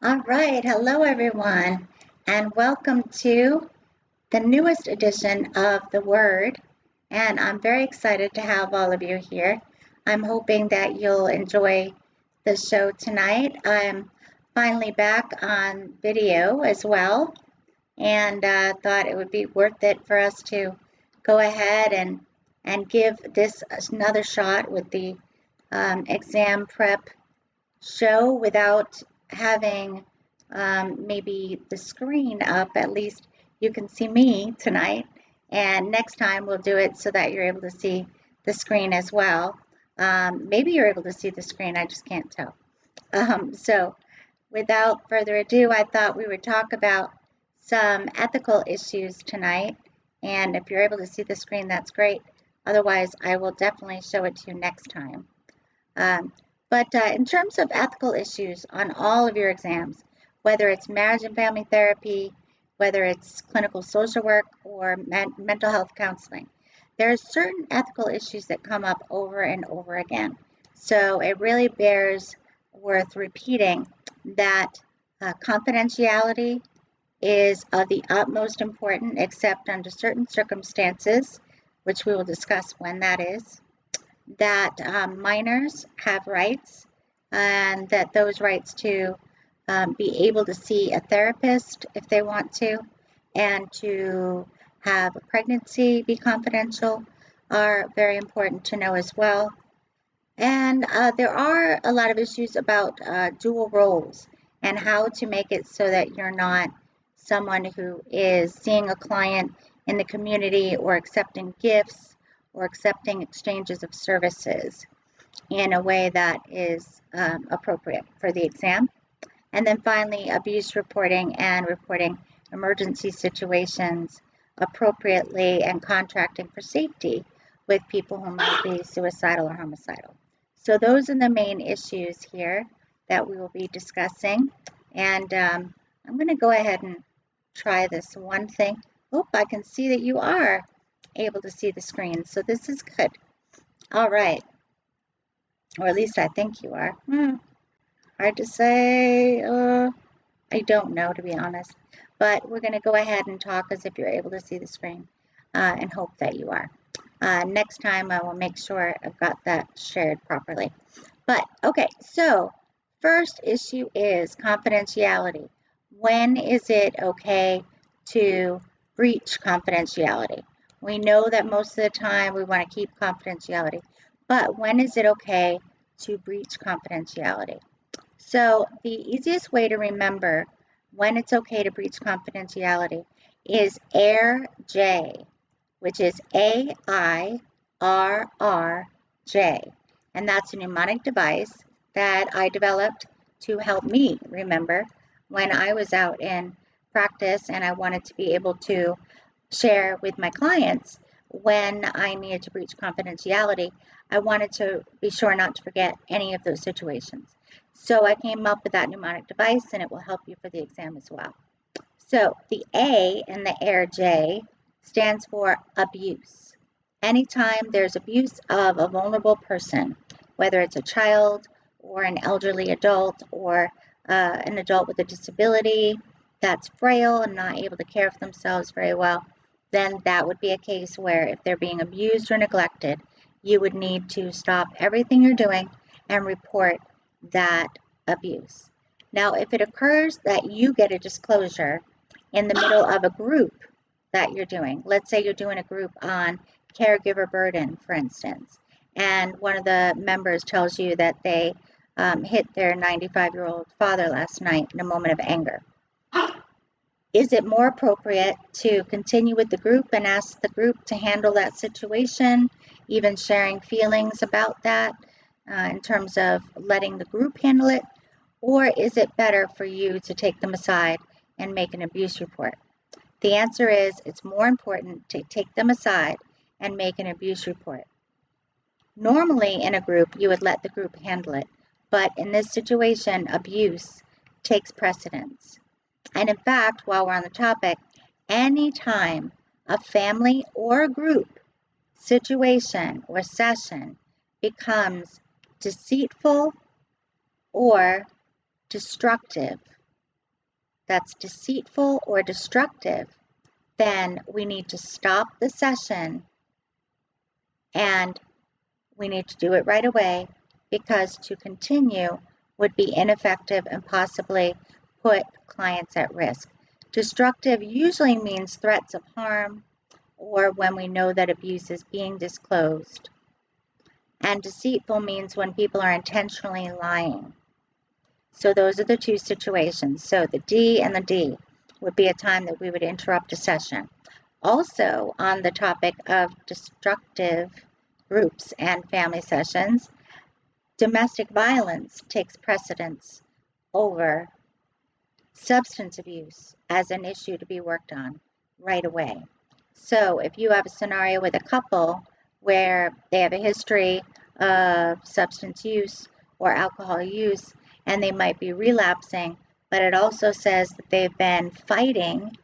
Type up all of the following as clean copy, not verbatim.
All right, hello everyone, and welcome to the newest edition of The Word. And I'm very excited to have all of you here. I'm hoping that you'll enjoy the show tonight. I'm finally back on video as well, and thought it would be worth it for us to go ahead and give this another shot with the exam prep show without having maybe the screen up. At least you can see me tonight. And next time we'll do it so that you're able to see the screen as well. Maybe you're able to see the screen, I just can't tell. So without further ado, I thought we would talk about some ethical issues tonight. And if you're able to see the screen, that's great. Otherwise, I will definitely show it to you next time. But in terms of ethical issues on all of your exams, whether it's marriage and family therapy, whether it's clinical social work or mental health counseling, there are certain ethical issues that come up over and over again. So it really bears worth repeating that confidentiality is of the utmost importance, except under certain circumstances, which we will discuss when that is, that minors have rights, and that those rights to be able to see a therapist if they want to, and to have a pregnancy be confidential are very important to know as well. And there are a lot of issues about dual roles and how to make it so that you're not someone who is seeing a client in the community or accepting gifts or accepting exchanges of services in a way that is appropriate for the exam. And then finally, abuse reporting and reporting emergency situations appropriately and contracting for safety with people who might be suicidal or homicidal. So those are the main issues here that we will be discussing. And I'm going to go ahead and try this one thing. Oh, I can see that you are able to see the screen, so this is good. All right, or at least I think you are. Hard to say. I don't know, to be honest. But we're going to go ahead and talk as if you're able to see the screen and hope that you are. Next time I will make sure I've got that shared properly. But okay, so first issue is confidentiality. When is it okay to breach confidentiality? We know that most of the time we want to keep confidentiality, but when is it okay to breach confidentiality? So the easiest way to remember when it's okay to breach confidentiality is AIRJ, which is AIRRJ. And that's a mnemonic device that I developed to help me remember when I was out in practice and I wanted to be able to share with my clients when I needed to breach confidentiality. I wanted to be sure not to forget any of those situations. So I came up with that mnemonic device, and it will help you for the exam as well. So the A in the AIRJ stands for abuse. Anytime there's abuse of a vulnerable person, whether it's a child or an elderly adult or an adult with a disability that's frail and not able to care for themselves very well, then that would be a case where if they're being abused or neglected, you would need to stop everything you're doing and report that abuse. Now, if it occurs that you get a disclosure in the middle of a group that you're doing, let's say you're doing a group on caregiver burden, for instance, and one of the members tells you that they hit their 95-year-old father last night in a moment of anger. Is it more appropriate to continue with the group and ask the group to handle that situation, even sharing feelings about that in terms of letting the group handle it? Or is it better for you to take them aside and make an abuse report? The answer is it's more important to take them aside and make an abuse report. Normally in a group, you would let the group handle it, but in this situation, abuse takes precedence. And in fact, while we're on the topic, anytime a family or a group situation or session becomes deceitful or destructive, that's deceitful or destructive, then we need to stop the session and we need to do it right away, because to continue would be ineffective and possibly put clients at risk. Destructive usually means threats of harm or when we know that abuse is being disclosed. And deceitful means when people are intentionally lying. So those are the two situations. So the D and the D would be a time that we would interrupt a session. Also, on the topic of destructive groups and family sessions, domestic violence takes precedence over substance abuse as an issue to be worked on right away. So if you have a scenario with a couple where they have a history of substance use or alcohol use and they might be relapsing, but it also says that they've been fighting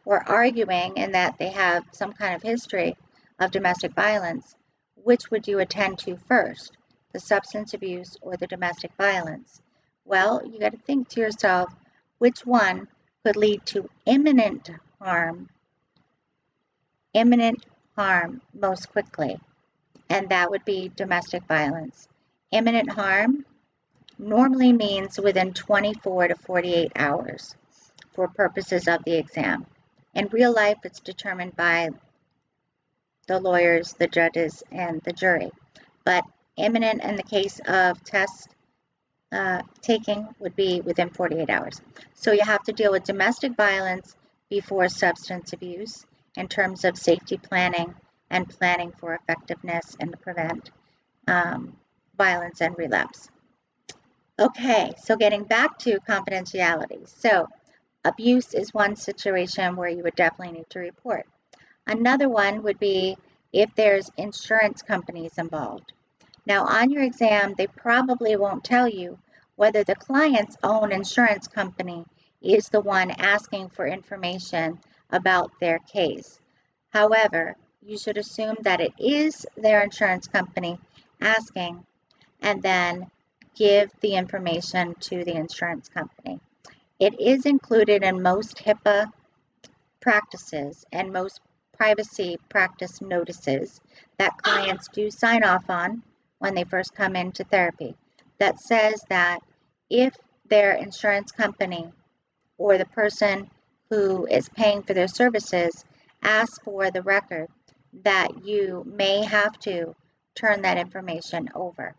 or arguing and that they have some kind of history of domestic violence, which would you attend to first, the substance abuse or the domestic violence? Well, you got to think to yourself, which one could lead to imminent harm most quickly? And that would be domestic violence. Imminent harm normally means within 24 to 48 hours for purposes of the exam. In real life, it's determined by the lawyers, the judges, and the jury. But imminent in the case of test taking would be within 48 hours. So you have to deal with domestic violence before substance abuse in terms of safety planning and planning for effectiveness and to prevent violence and relapse. Okay, so getting back to confidentiality. So abuse is one situation where you would definitely need to report. Another one would be if there's insurance companies involved. Now, on your exam, they probably won't tell you whether the client's own insurance company is the one asking for information about their case. However, you should assume that it is their insurance company asking, and then give the information to the insurance company. It is included in most HIPAA practices and most privacy practice notices that clients do sign off on when they first come into therapy, that says that if their insurance company or the person who is paying for their services asks for the record, that you may have to turn that information over.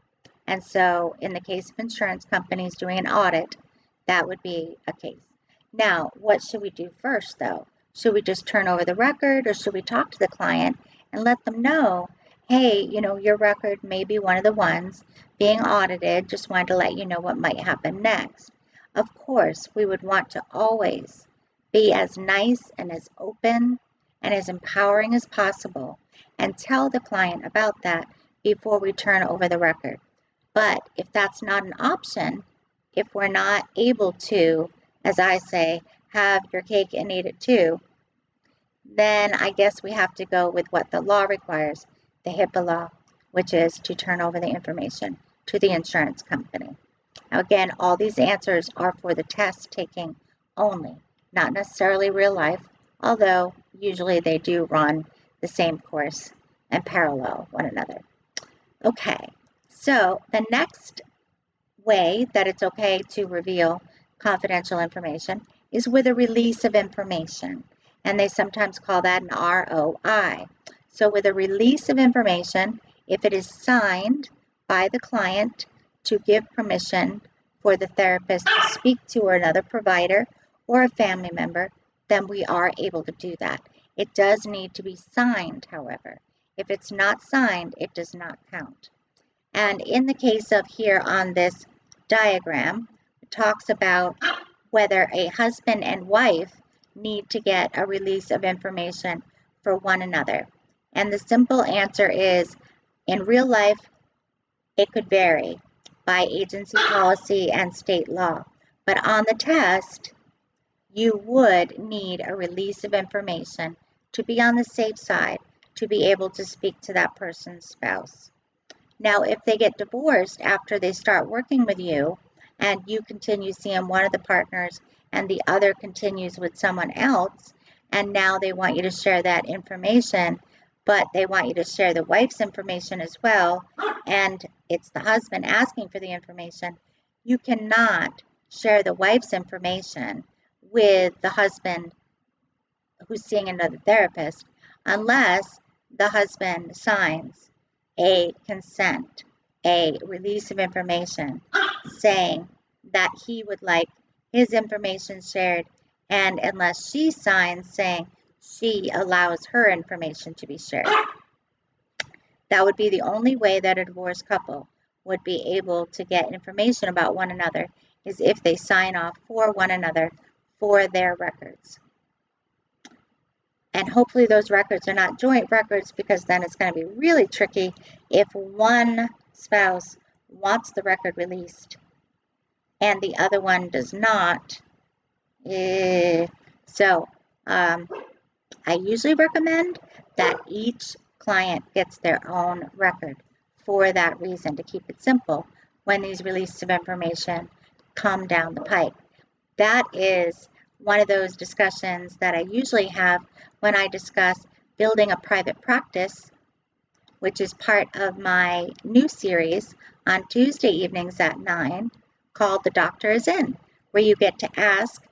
And so in the case of insurance companies doing an audit, that would be a case. Now, what should we do first though? Should we just turn over the record, or should we talk to the client and let them know, hey, your record may be one of the ones being audited, just wanted to let you know what might happen next. Of course, we would want to always be as nice and as open and as empowering as possible and tell the client about that before we turn over the record. But if that's not an option, if we're not able to, as I say, have your cake and eat it too, then I guess we have to go with what the law requires, the HIPAA law, which is to turn over the information to the insurance company. Now again, all these answers are for the test taking only, not necessarily real life, although usually they do run the same course and parallel one another. Okay, so the next way that it's okay to reveal confidential information is with a release of information, and they sometimes call that an ROI. So with a release of information, if it is signed by the client to give permission for the therapist to speak to another provider or a family member, then we are able to do that. It does need to be signed, however. If it's not signed, it does not count. And in the case of here on this diagram, it talks about whether a husband and wife need to get a release of information for one another. And the simple answer is, in real life, it could vary by agency policy and state law. But on the test, you would need a release of information to be on the safe side, to be able to speak to that person's spouse. Now, if they get divorced after they start working with you, and you continue seeing one of the partners and the other continues with someone else, and now they want you to share that information, but they want you to share the wife's information as well, and it's the husband asking for the information, you cannot share the wife's information with the husband who's seeing another therapist unless the husband signs a consent, a release of information saying that he would like his information shared, and unless she signs saying she allows her information to be shared. That would be the only way that a divorced couple would be able to get information about one another, is if they sign off for one another for their records. And hopefully those records are not joint records, because then it's going to be really tricky if one spouse wants the record released and the other one does not. So I usually recommend that each client gets their own record for that reason, to keep it simple when these releases of information come down the pipe. That is one of those discussions that I usually have when I discuss building a private practice, which is part of my new series on Tuesday evenings at 9 called The Doctor Is In, where you get to ask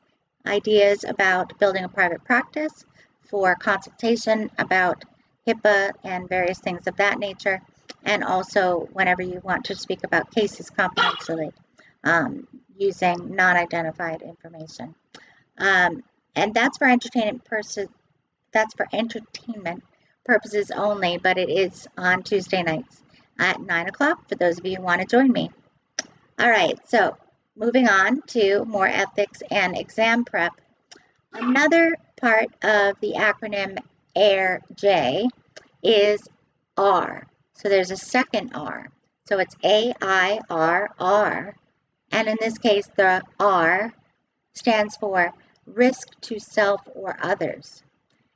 ideas about building a private practice, for consultation about HIPAA and various things of that nature, and also whenever you want to speak about cases confidentially using non-identified information. And that's for entertainment purposes only, but it is on Tuesday nights at 9 o'clock for those of you who want to join me. All right, so moving on to more ethics and exam prep. Another part of the acronym AIR-J is R. So there's a second R. So it's AIRR. And in this case, the R stands for risk to self or others.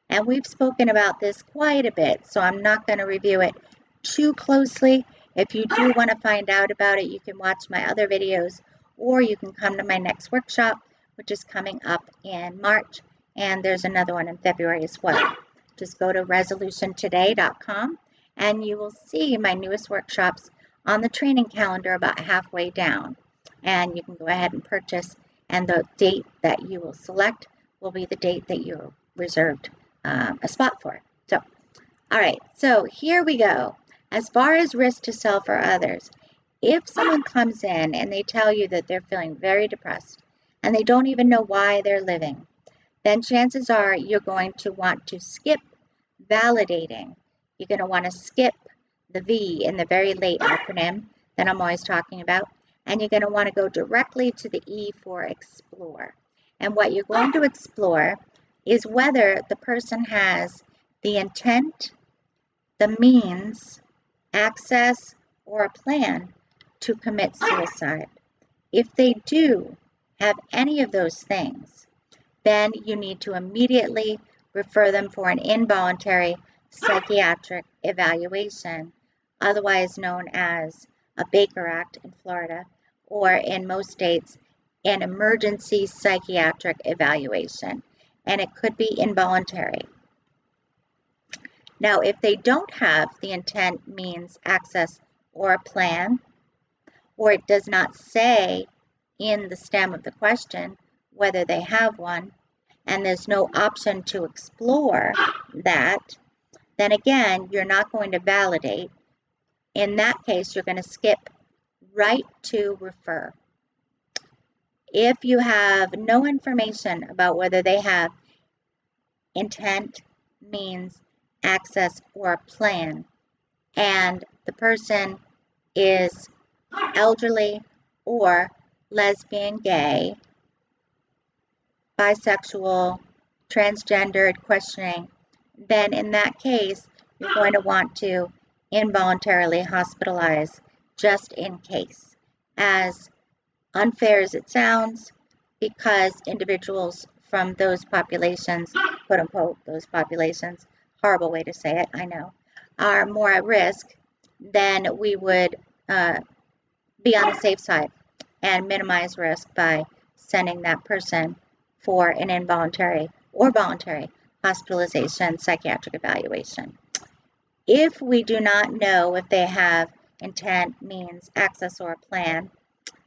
And we've spoken about this quite a bit, so I'm not going to review it too closely. If you do want to find out about it, you can watch my other videos, or you can come to my next workshop, which is coming up in March, and there's another one in February as well. Just go to resolutiontoday.com and you will see my newest workshops on the training calendar about halfway down. And you can go ahead and purchase, and the date that you will select will be the date that you reserved a spot for. So, all right, so here we go. As far as risk to self or others, if someone comes in and they tell you that they're feeling very depressed and they don't even know why they're living, then chances are you're going to want to skip validating. You're going to want to skip the V in the very late acronym that I'm always talking about, and you're going to want to go directly to the E for explore. And what you're going to explore is whether the person has the intent, the means, access, or a plan to commit suicide. If they do have any of those things, then you need to immediately refer them for an involuntary psychiatric evaluation, otherwise known as a Baker Act in Florida, or in most states, an emergency psychiatric evaluation, and it could be involuntary. Now, if they don't have the intent, means, access, or a plan, or it does not say in the stem of the question whether they have one, and there's no option to explore that, then again, you're not going to validate. In that case, you're going to skip right to refer. If you have no information about whether they have intent, means, access, or a plan, and the person is elderly or lesbian, gay, bisexual, transgendered, questioning, then in that case, you're going to want to involuntarily hospitalize just in case. As unfair as it sounds, because individuals from those populations, quote unquote, those populations, horrible way to say it, I know, are more at risk, then we would be on the safe side and minimize risk by sending that person for an involuntary or voluntary hospitalization psychiatric evaluation. If we do not know if they have intent, means, access, or plan,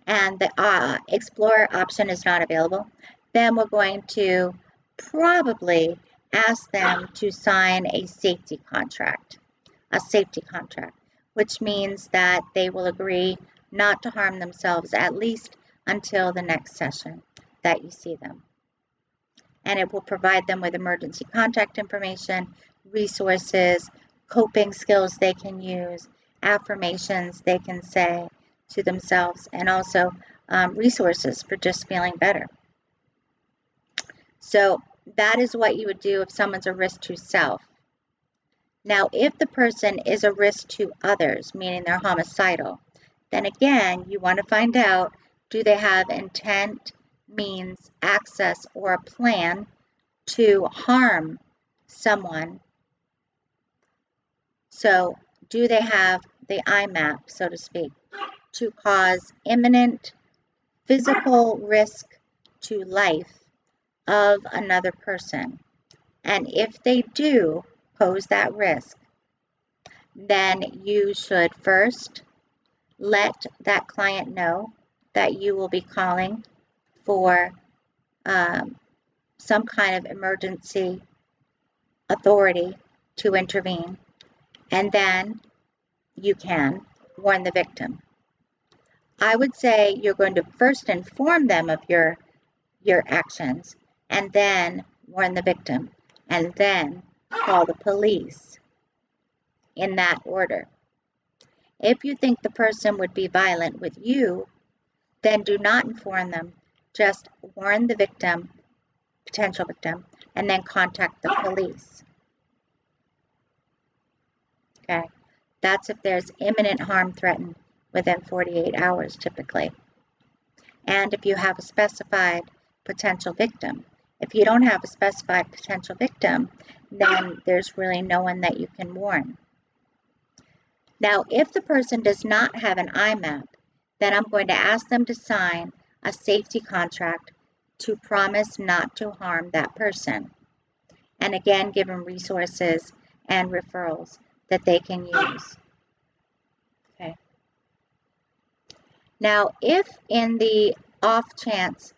and the Explorer option is not available, then we're going to probably ask them to sign a safety contract, which means that they will agree not to harm themselves at least until the next session that you see them. And it will provide them with emergency contact information, resources, coping skills they can use, affirmations they can say to themselves, and also resources for just feeling better. So that is what you would do if someone's a risk to self. Now, if the person is a risk to others, meaning they're homicidal, then again, you want to find out, do they have intent, means, access, or a plan to harm someone? So, do they have the IMAP, so to speak, to cause imminent physical risk to life of another person? And if they do pose that risk, then you should first let that client know that you will be calling for some kind of emergency authority to intervene, and then you can warn the victim. I would say you're going to first inform them of your actions, and then warn the victim, and then call the police in that order. If you think the person would be violent with you, then do not inform them. Just warn the victim, potential victim, and then contact the police. Okay, that's if there's imminent harm threatened within 48 hours typically. And if you have a specified potential victim. If you don't have a specified potential victim, then there's really no one that you can warn. Now, if the person does not have an IMAP, then I'm going to ask them to sign a safety contract to promise not to harm that person. And again, give them resources and referrals that they can use. Okay. Now, if in the off chance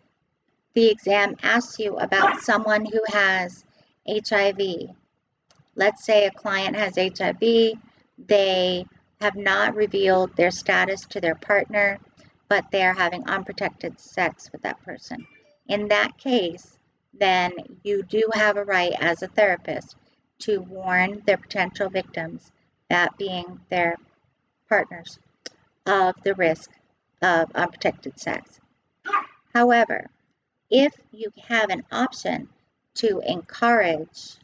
the exam asks you about someone who has HIV, let's say a client has HIV, they have not revealed their status to their partner, but they're having unprotected sex with that person. In that case, then you do have a right as a therapist to warn their potential victims, that being their partners, of the risk of unprotected sex. However, if you have an option to encourage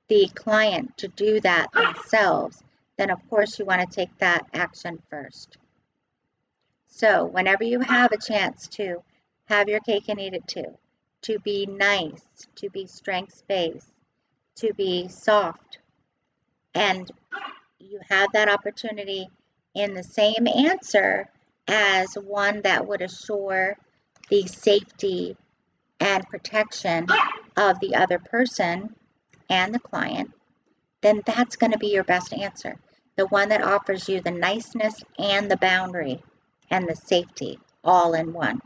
the client to do that themselves, then of course you want to take that action first. So whenever you have a chance to have your cake and eat it too, to be nice, to be strengths-based, to be soft, and you have that opportunity in the same answer as one that would assure the safety and protection of the other person and the client, then that's going to be your best answer. The one that offers you the niceness and the boundary and the safety all in one.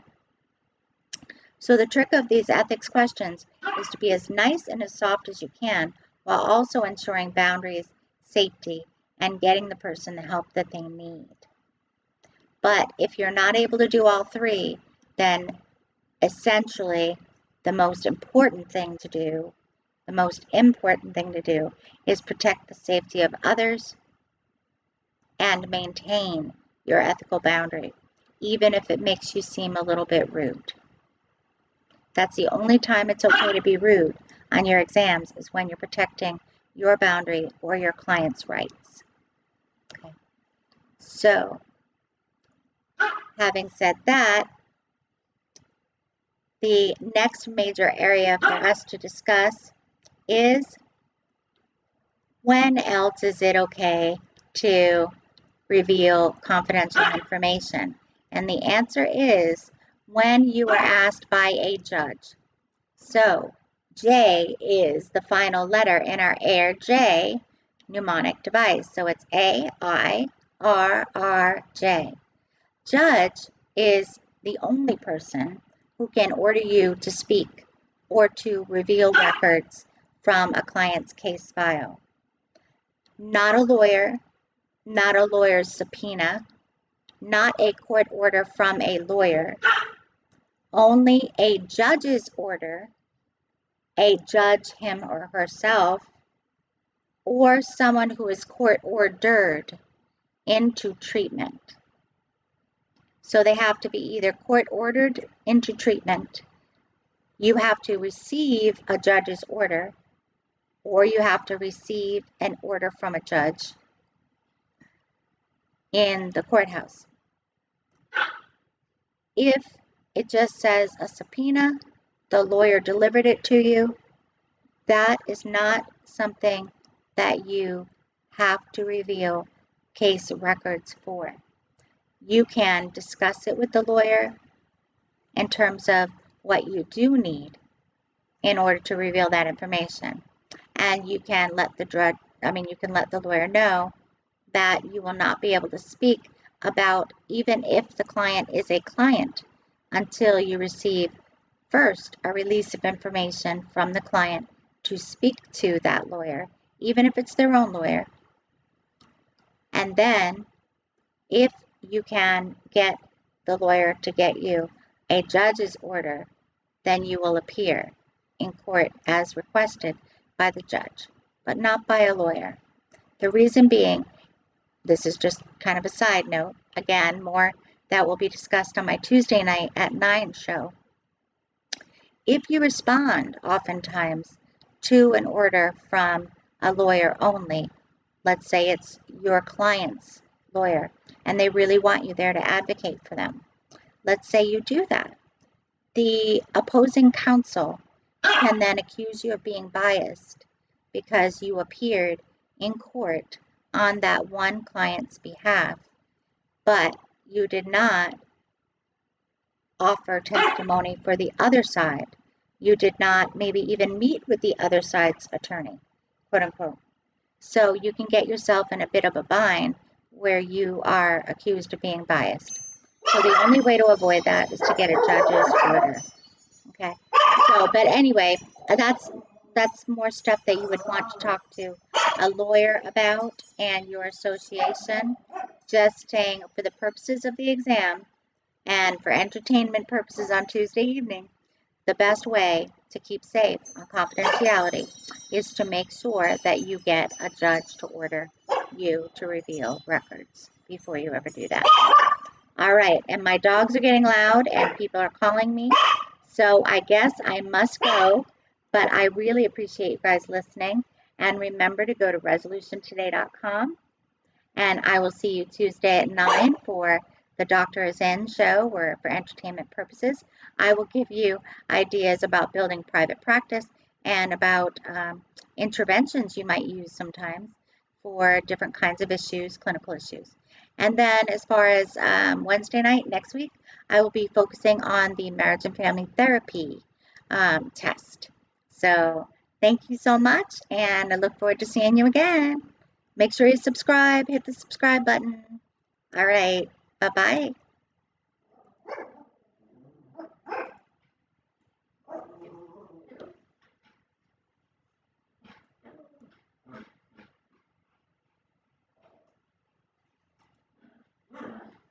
So the trick of these ethics questions is to be as nice and as soft as you can, while also ensuring boundaries, safety, and getting the person the help that they need. But if you're not able to do all three, then essentially the most important thing to do is protect the safety of others and maintain your ethical boundary, even if it makes you seem a little bit rude. That's the only time it's okay to be rude on your exams, is when you're protecting your boundary or your client's rights. Okay. So, having said that, the next major area for us to discuss is, when else is it okay to reveal confidential information? And the answer is when you are asked by a judge. So J is the final letter in our AIR-J mnemonic device. So it's AIRRJ. Judge is the only person who can order you to speak or to reveal records from a client's case file. Not a lawyer, not a lawyer's subpoena, not a court order from a lawyer, only a judge's order, a judge him or herself, or someone who is court ordered into treatment. So they have to be either court ordered into treatment, you have to receive a judge's order, or you have to receive an order from a judge in the courthouse. If it just says a subpoena, the lawyer delivered it to you, that is not something that you have to reveal case records for. You can discuss it with the lawyer in terms of what you do need in order to reveal that information. And you can let the lawyer know that you will not be able to speak about even if the client is a client until you receive first a release of information from the client to speak to that lawyer, even if it's their own lawyer. And then if you can get the lawyer to get you a judge's order, then you will appear in court as requested by the judge, but not by a lawyer. The reason being, this is just kind of a side note, again, more that will be discussed on my Tuesday night at 9 show. If you respond oftentimes to an order from a lawyer only, let's say it's your client's lawyer, and they really want you there to advocate for them. Let's say you do that. The opposing counsel can then accuse you of being biased because you appeared in court on that one client's behalf, but you did not offer testimony for the other side. You did not maybe even meet with the other side's attorney, quote unquote. So you can get yourself in a bit of a bind where you are accused of being biased. So the only way to avoid that is to get a judge's order. Okay. So, but anyway, that's more stuff that you would want to talk to a lawyer about and your association. Just saying, for the purposes of the exam and for entertainment purposes on Tuesday evening, the best way to keep safe on confidentiality is to make sure that you get a judge to order you to reveal records before you ever do that. All right, and my dogs are getting loud and people are calling me, so I guess I must go, but I really appreciate you guys listening, and remember to go to resolutiontoday.com, and I will see you Tuesday at 9 for the Doctor is In show, where for entertainment purposes, I will give you ideas about building private practice and about interventions you might use sometimes for different kinds of issues, clinical issues. And then as far as Wednesday night next week, I will be focusing on the marriage and family therapy test. So thank you so much, and I look forward to seeing you again. Make sure you subscribe, hit the subscribe button. All right, bye-bye.